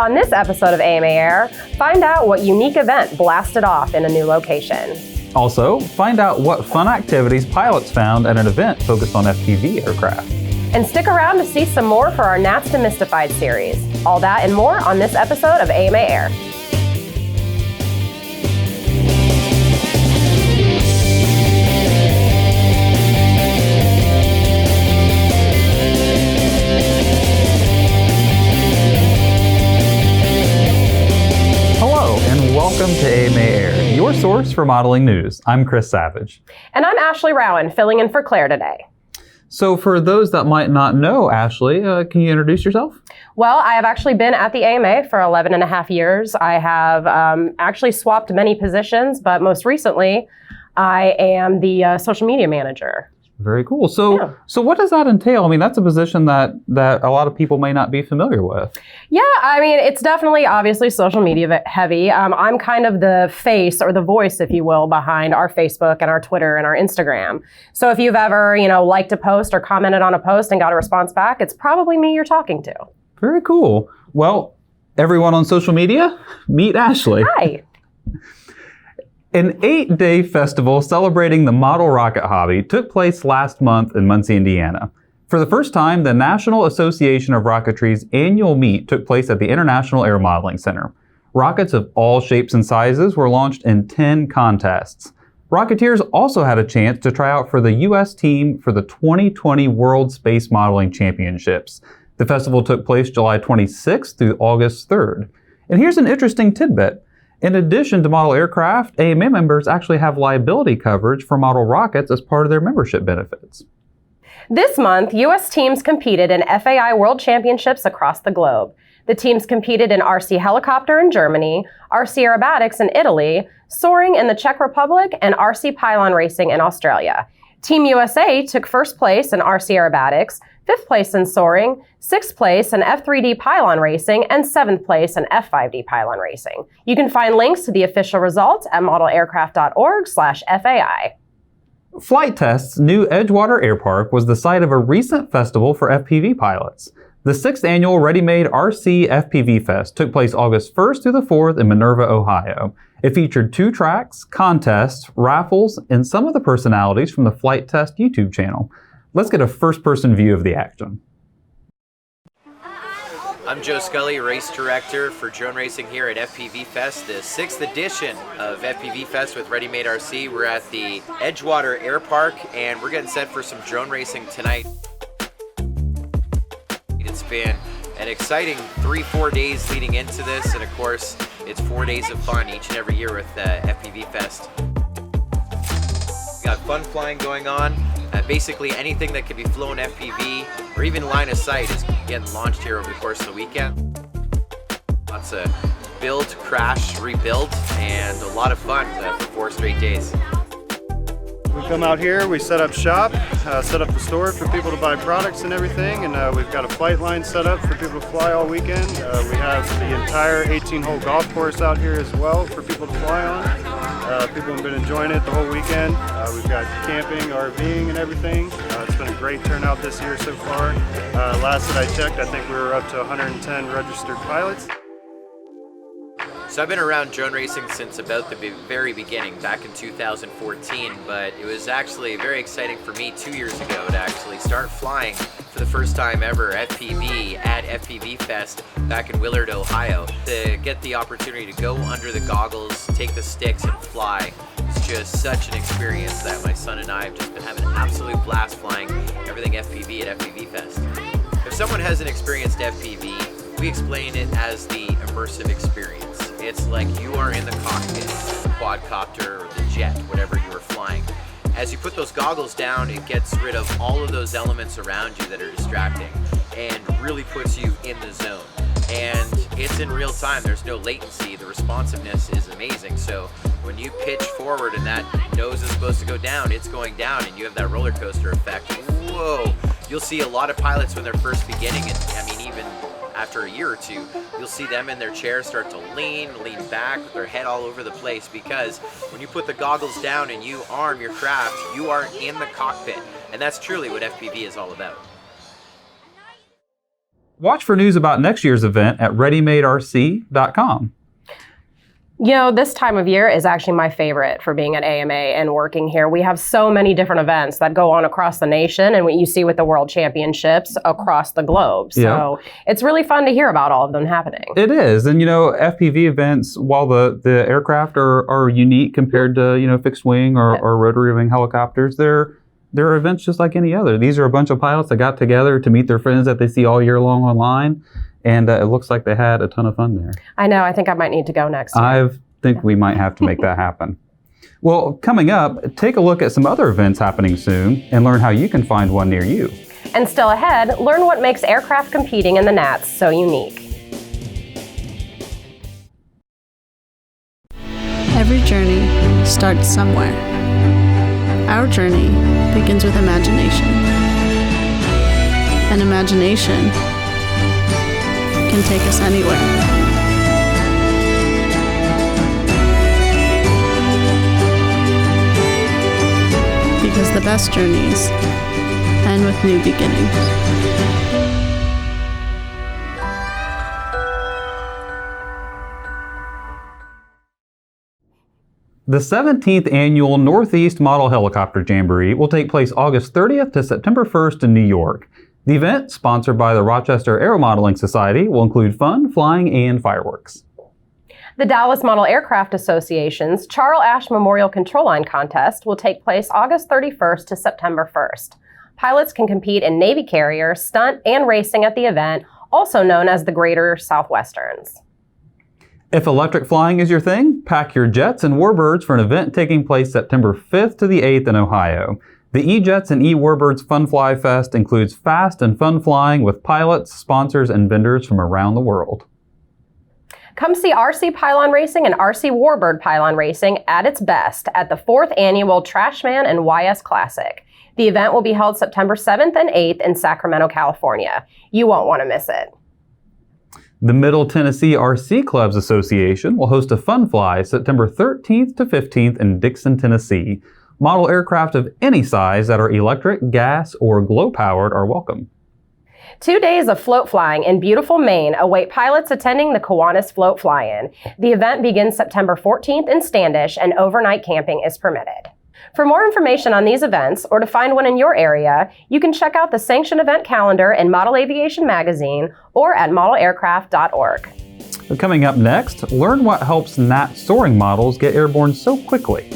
On this episode of AMA Air, find out what unique event blasted off in a new location. Also, find out what fun activities pilots found at an event focused on FPV aircraft. And stick around to see some more for our Nats Demystified series. All that and more on this episode of AMA Air. Welcome to AMA Air, your source for modeling news. I'm Chris Savage. And I'm Ashley Rowan, filling in for Claire today. So for those that might not know Ashley, can you introduce yourself? Well, I have actually been at the AMA for 11 and a half years. I have actually swapped many positions, but most recently, I am the social media manager. Very cool. So what does that entail? I mean, that's a position that a lot of people may not be familiar with. Yeah, I mean, it's definitely obviously social media heavy. I'm kind of the face or the voice, if you will, behind our Facebook and our Twitter and our Instagram. So if you've ever, liked a post or commented on a post and got a response back, it's probably me you're talking to. Very cool. Well, everyone on social media, meet Ashley. Hi. An 8-day festival celebrating the model rocket hobby took place last month in Muncie, Indiana. For the first time, the National Association of Rocketry's annual meet took place at the International Air Modeling Center. Rockets of all shapes and sizes were launched in 10 contests. Rocketeers also had a chance to try out for the U.S. team for the 2020 World Space Modeling Championships. The festival took place July 26th through August 3rd. And here's an interesting tidbit. In addition to model aircraft, AMA members actually have liability coverage for model rockets as part of their membership benefits. This month, U.S. teams competed in FAI World Championships across the globe. The teams competed in RC Helicopter in Germany, RC Aerobatics in Italy, Soaring in the Czech Republic, and RC Pylon Racing in Australia. Team USA took first place in RC Aerobatics, 5th place in Soaring, 6th place in F3D Pylon Racing, and 7th place in F5D Pylon Racing. You can find links to the official results at modelaircraft.org/FAI. Flight Test's new Edgewater Air Park was the site of a recent festival for FPV pilots. The 6th annual Ready-Made RC FPV Fest took place August 1st through the 4th in Minerva, Ohio. It featured 2 tracks, contests, raffles, and some of the personalities from the Flight Test YouTube channel. Let's get a first-person view of the action. I'm Joe Scully, race director for drone racing here at FPV Fest, the 6th edition of FPV Fest with Ready-Made RC. We're at the Edgewater Air Park, and we're getting set for some drone racing tonight. It's been an exciting 3-4 days leading into this, and of course, it's 4 days of fun each and every year with FPV Fest. We got fun flying going on. Basically anything that can be flown FPV or even line of sight is getting launched here over the course of the weekend. Lots of build, crash, rebuild, and a lot of fun for 4 straight days. We come out here, we set up shop, set up the store for people to buy products and everything, and we've got a flight line set up for people to fly all weekend. We have the entire 18-hole golf course out here as well for people to fly on. People have been enjoying it the whole weekend. We've got camping, RVing, and everything. It's been a great turnout this year so far. Last that I checked, I think we were up to 110 registered pilots. So I've been around drone racing since about the very beginning, back in 2014, but it was actually very exciting for me 2 years ago to actually start flying for the first time ever FPV at FPV Fest back in Willard, Ohio. To get the opportunity to go under the goggles, take the sticks and fly, it's just such an experience that my son and I have just been having an absolute blast flying everything FPV at FPV Fest. If someone hasn't experienced FPV, we explain it as the immersive experience. It's like you are in the cockpit, the quadcopter or the jet, whatever you are flying. As you put those goggles down, it gets rid of all of those elements around you that are distracting and really puts you in the zone. And it's in real time, there's no latency, the responsiveness is amazing. So when you pitch forward and that nose is supposed to go down, it's going down and you have that roller coaster effect. Whoa! You'll see a lot of pilots when they're first beginning, and I mean even after a year or two, you'll see them in their chairs start to lean back with their head all over the place, because when you put the goggles down and you arm your craft, you are in the cockpit. And that's truly what FPV is all about. Watch for news about next year's event at readymaderc.com. You know, this time of year is actually my favorite for being at AMA and working here. We have so many different events that go on across the nation and what you see with the World Championships across the globe. So it's really fun to hear about all of them happening. It is. And, you know, FPV events, while the aircraft are unique compared to, you know, fixed wing or rotary wing helicopters, they're events just like any other. These are a bunch of pilots that got together to meet their friends that they see all year long online. And it looks like they had a ton of fun there. I know. I think I might need to go next year. I think we might have to make that happen. Well, coming up, take a look at some other events happening soon and learn how you can find one near you. And still ahead, learn what makes aircraft competing in the Nats so unique. Every journey starts somewhere. Our journey begins with imagination. And imagination can take us anywhere. Because the best journeys end with new beginnings. The 17th annual Northeast Model Helicopter Jamboree will take place August 30th to September 1st in New York. The event, sponsored by the Rochester Aeromodeling Society, will include fun, flying, and fireworks. The Dallas Model Aircraft Association's Charles Ash Memorial Control Line Contest will take place August 31st to September 1st. Pilots can compete in Navy carrier, stunt, and racing at the event, also known as the Greater Southwesterns. If electric flying is your thing, pack your jets and warbirds for an event taking place September 5th to the 8th in Ohio. The E-Jets and E-Warbirds Fun Fly Fest includes fast and fun flying with pilots, sponsors, and vendors from around the world. Come see RC Pylon Racing and RC Warbird Pylon Racing at its best at the 4th Annual Trashman and YS Classic. The event will be held September 7th and 8th in Sacramento, California. You won't want to miss it. The Middle Tennessee RC Clubs Association will host a fun fly September 13th to 15th in Dixon, Tennessee. Model aircraft of any size that are electric, gas, or glow-powered are welcome. 2 days of float flying in beautiful Maine await pilots attending the Kiwanis Float Fly-In. The event begins September 14th in Standish, and overnight camping is permitted. For more information on these events, or to find one in your area, you can check out the sanctioned event calendar in Model Aviation Magazine or at modelaircraft.org. Coming up next, learn what helps Nat soaring models get airborne so quickly.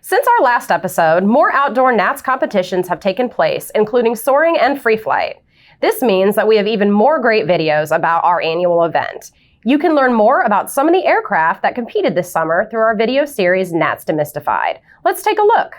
Since our last episode, more outdoor NATS competitions have taken place, including soaring and free flight. This means that we have even more great videos about our annual event. You can learn more about some of the aircraft that competed this summer through our video series, NATS Demystified. Let's take a look.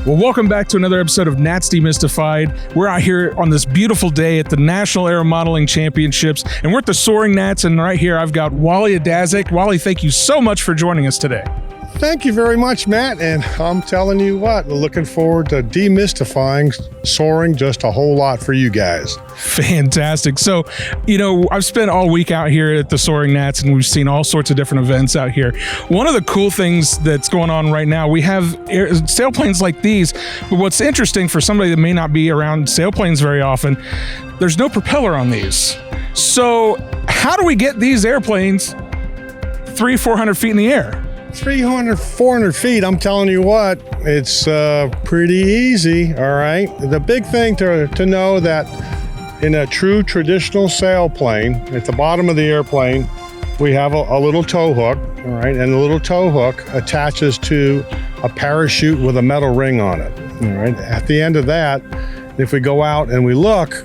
Well, welcome back to another episode of NATS Demystified. We're out here on this beautiful day at the National Aeromodeling Championships, and we're at the Soaring Nats, and right here I've got Wally Adazik. Wally, thank you so much for joining us today. Thank you very much, Matt. And I'm telling you what, looking forward to demystifying soaring just a whole lot for you guys. Fantastic. So, I've spent all week out here at the Soaring Nats, and we've seen all sorts of different events out here. One of the cool things that's going on right now, we have sailplanes like these, but what's interesting for somebody that may not be around sailplanes very often, there's no propeller on these. So how do we get these airplanes 300-400 feet in the air? 300, 400 feet, I'm telling you what, it's pretty easy, all right? The big thing to know that in a true traditional sailplane, at the bottom of the airplane, we have a little tow hook, all right? And the little tow hook attaches to a parachute with a metal ring on it, all right? At the end of that, if we go out and we look,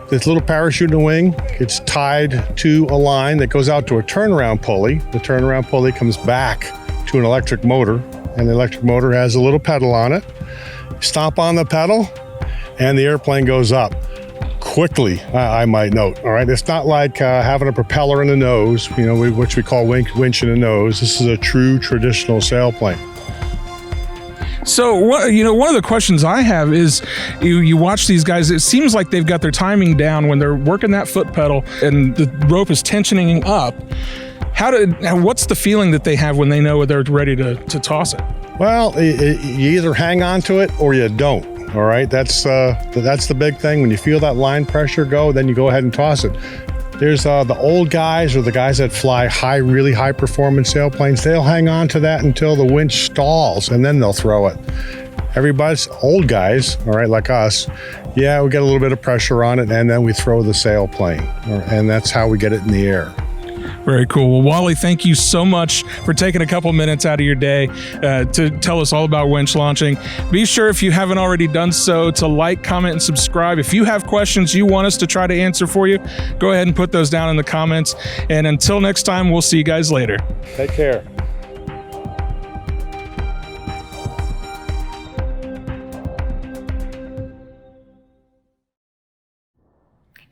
this little parachute in the wing gets tied to a line that goes out to a turnaround pulley. The turnaround pulley comes back to an electric motor, and the electric motor has a little pedal on it. Stomp on the pedal, and the airplane goes up quickly, I might note. All right, it's not like having a propeller in the nose, which we call winch in the nose. This is a true traditional sailplane. So, one of the questions I have is, you watch these guys, it seems like they've got their timing down when they're working that foot pedal and the rope is tensioning up. What's the feeling that they have when they know they're ready to toss it? Well, you either hang on to it or you don't. All right, that's the big thing. When you feel that line pressure go, then you go ahead and toss it. There's the old guys or the guys that fly really high performance sailplanes. They'll hang on to that until the winch stalls and then they'll throw it. Everybody's old guys, all right, like us, we get a little bit of pressure on it and then we throw the sailplane, and that's how we get it in the air. Very cool. Well, Wally, thank you so much for taking a couple minutes out of your day to tell us all about winch launching. Be sure, if you haven't already done so, to like, comment, and subscribe. If you have questions you want us to try to answer for you, go ahead and put those down in the comments. And until next time, we'll see you guys later. Take care.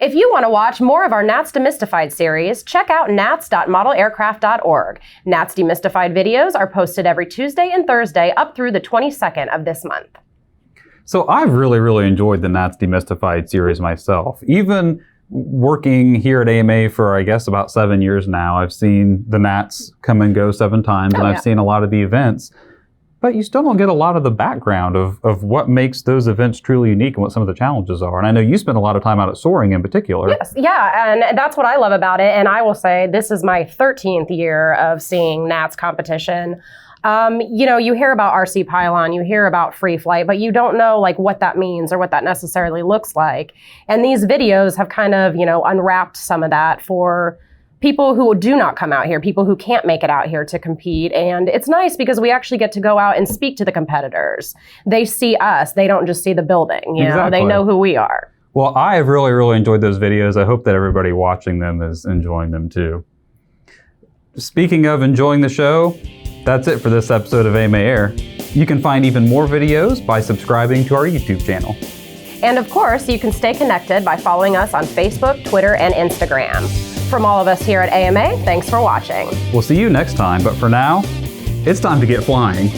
If you want to watch more of our Nats Demystified series, check out nats.modelaircraft.org. Nats Demystified videos are posted every Tuesday and Thursday up through the 22nd of this month. So I've really enjoyed the Nats Demystified series myself. Even working here at AMA for, I guess, about 7 years now, I've seen the Nats come and go 7 times, and I've seen a lot of the events. But you still don't get a lot of the background of what makes those events truly unique and what some of the challenges are. And I know you spend a lot of time out at Soaring in particular. Yes, yeah, and that's what I love about it. And I will say this is my 13th year of seeing Nats competition. You hear about RC pylon, you hear about free flight, but you don't know what that means or what that necessarily looks like. And these videos have kind of, unwrapped some of that for people who do not come out here, people who can't make it out here to compete. And it's nice because we actually get to go out and speak to the competitors. They see us. They don't just see the building. You know, they know who we are. Well, I have really enjoyed those videos. I hope that everybody watching them is enjoying them too. Speaking of enjoying the show, that's it for this episode of AMA Air. You can find even more videos by subscribing to our YouTube channel. And of course, you can stay connected by following us on Facebook, Twitter, and Instagram. From all of us here at AMA, thanks for watching. We'll see you next time, but for now, it's time to get flying.